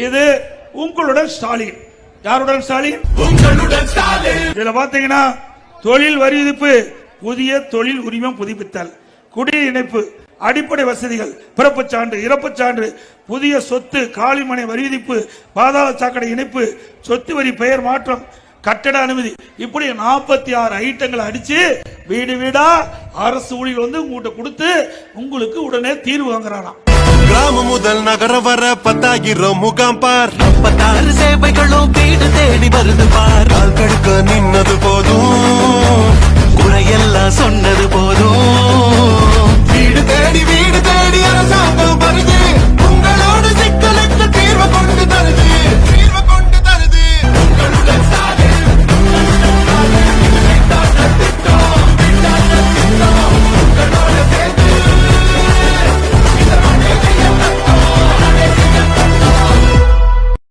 இது உங்களுடன் ஸ்டாலின். யாருடன் ஸ்டாலின்? இதுல பாத்தீங்கன்னா தொழில் வரி விதிப்பு, புதிய தொழில் உரிமம் புதுப்பித்தல், குடிநீர் இணைப்பு, அடிப்படை வசதிகள், பிறப்புச் சான்று, இறப்புச் சான்று, புதிய சொத்து, காலிமனை வரி விதிப்பு, பாதாள சாக்கடை இணைப்பு, சொத்து வரி பெயர் மாற்றம், கட்டட அனுமதி, இப்படி 46 ஐட்டங்களை அடிச்சு வீடு வீடா அரசு ஊழியர் வந்து உங்ககிட்ட கொடுத்து உங்களுக்கு உடனே தீர்வு வாங்குறானாம். கிராமம் முதல் நகர வர 10,000 முகாம் பார், 46 சேவைகளும் வீடு தேடி வருது பார். கால் கடுக்க நின்னது போதும், குறையெல்லாம் சொன்னது போதும். வீடு தேடி அரச